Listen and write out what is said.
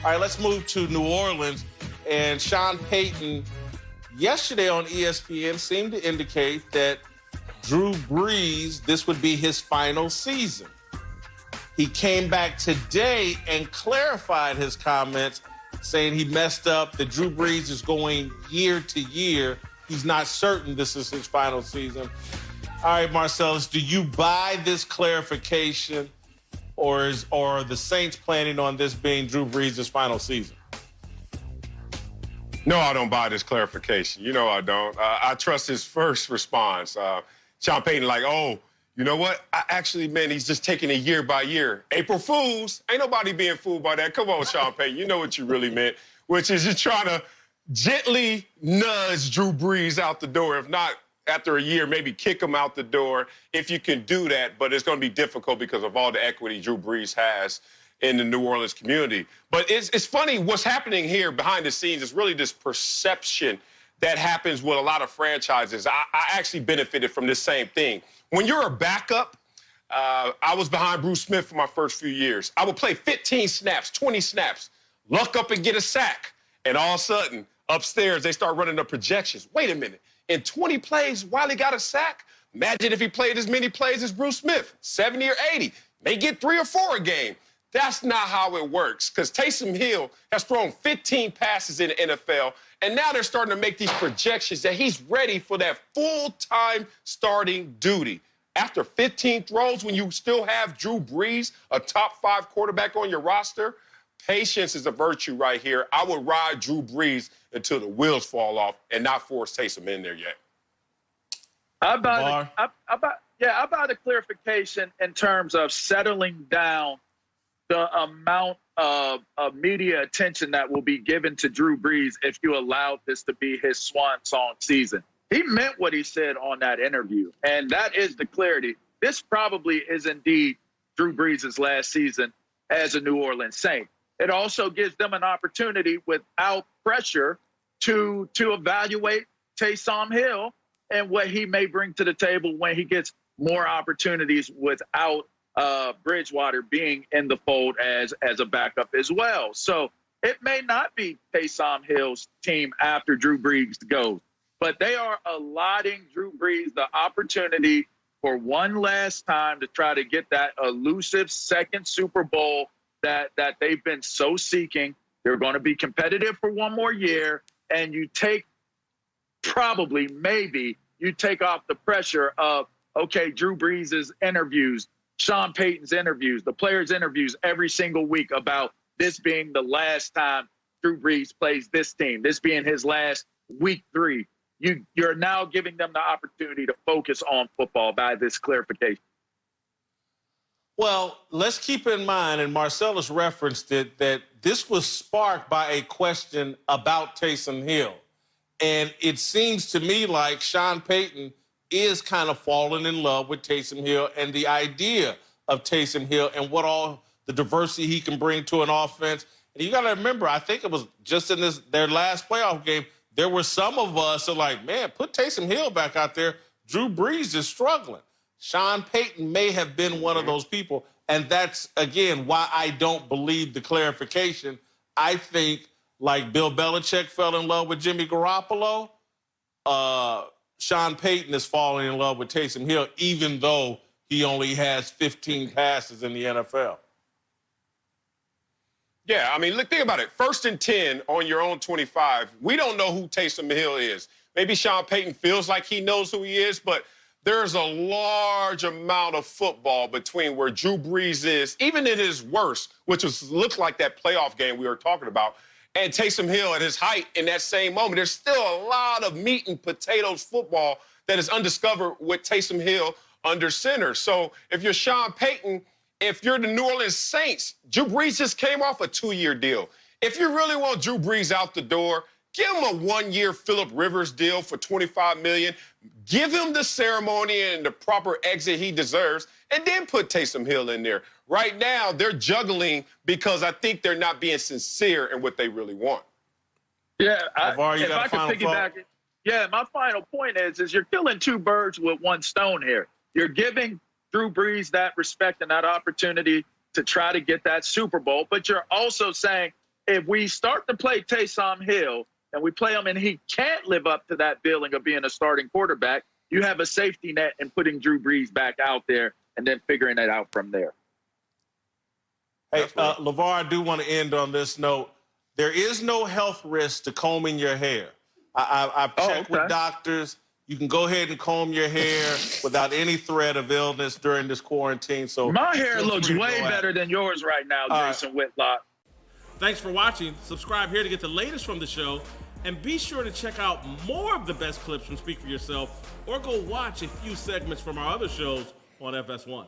All right, let's move to New Orleans. And Sean Payton, yesterday on ESPN, seemed to indicate that Drew Brees, this would be his final season. He came back today and clarified his comments, saying he messed up, that Drew Brees is going year to year. He's not certain this is his final season. All right, Marcellus, do you buy this clarification, or are the Saints planning on this being Drew Brees' final season? No, I don't buy this clarification. You know I don't. I trust his first response. Sean Payton, like, oh, you know what? I actually meant he's just taking it year by year. April Fools. Ain't nobody being fooled by that. Come on, Sean Payton. You know what you really meant, which is just trying to gently nudge Drew Brees out the door. If not, after a year, maybe kick him out the door if you can do that. But it's going to be difficult because of all the equity Drew Brees has in the New Orleans community. But it's funny what's happening here behind the scenes is really this perception that happens with a lot of franchises. I actually benefited from this same thing. When you're a backup, I was behind Bruce Smith for my first few years. I would play 15 snaps, 20 snaps, luck up and get a sack. And all of a sudden, upstairs, they start running the projections. Wait a minute. In 20 plays, Wiley got a sack? Imagine if he played as many plays as Bruce Smith, 70 or 80. May get 3 or 4 a game. That's not how it works, because Taysom Hill has thrown 15 passes in the NFL, and now they're starting to make these projections that he's ready for that full-time starting duty. After 15 throws, when you still have Drew Brees, a top 5 quarterback on your roster, patience is a virtue right here. I would ride Drew Brees until the wheels fall off and not force Taysom in there yet. I buy the clarification in terms of settling down the amount of media attention that will be given to Drew Brees if you allowed this to be his swan song season. He meant what he said on that interview, and that is the clarity. This probably is indeed Drew Brees' last season as a New Orleans Saint. It also gives them an opportunity without pressure to evaluate Taysom Hill and what he may bring to the table when he gets more opportunities without Bridgewater being in the fold as a backup as well. So it may not be Taysom Hill's team after Drew Brees goes, but they are allotting Drew Brees the opportunity for one last time to try to get that elusive second Super Bowl that they've been so seeking. They're going to be competitive for one more year, and you take maybe you take off the pressure of, okay, Drew Brees' interviews, Sean Payton's interviews, the players' interviews every single week about this being the last time Drew Brees plays this team, this being his last week 3. You're now giving them the opportunity to focus on football by this clarification. Well, let's keep in mind, and Marcellus referenced it, that this was sparked by a question about Taysom Hill. And it seems to me like Sean Payton is kind of falling in love with Taysom Hill and the idea of Taysom Hill and what all the diversity he can bring to an offense. And you got to remember, I think it was just in their last playoff game, there were some of us who are like, man, put Taysom Hill back out there. Drew Brees is struggling. Sean Payton may have been one of those people, and that's, again, why I don't believe the clarification. I think, like Bill Belichick fell in love with Jimmy Garoppolo, Sean Payton is falling in love with Taysom Hill, even though he only has 15 passes in the NFL. Yeah, I mean, look, think about it. 1st and 10 on your own 25. We don't know who Taysom Hill is. Maybe Sean Payton feels like he knows who he is, but there's a large amount of football between where Drew Brees is, even at his worst, which looked like that playoff game we were talking about, and Taysom Hill at his height in that same moment. There's still a lot of meat and potatoes football that is undiscovered with Taysom Hill under center. So if you're Sean Payton, if you're the New Orleans Saints, Drew Brees just came off a 2-year deal. If you really want Drew Brees out the door, give him a 1-year Phillip Rivers deal for $25 million. Give him the ceremony and the proper exit he deserves, and then put Taysom Hill in there. Right now, they're juggling because I think they're not being sincere in what they really want. Yeah, if I can piggyback it. Yeah, my final point is you're killing 2 birds with 1 stone here. You're giving Drew Brees that respect and that opportunity to try to get that Super Bowl, but you're also saying, if we start to play Taysom Hill and we play him and he can't live up to that billing of being a starting quarterback, you have a safety net in putting Drew Brees back out there and then figuring it out from there. Hey, LeVar, I do want to end on this note. There is no health risk to combing your hair. I've checked with doctors. You can go ahead and comb your hair without any threat of illness during this quarantine. So my hair looks way better than yours right now, Jason Whitlock. Thanks for watching. Subscribe here to get the latest from the show. And be sure to check out more of the best clips from Speak For Yourself, or go watch a few segments from our other shows on FS1.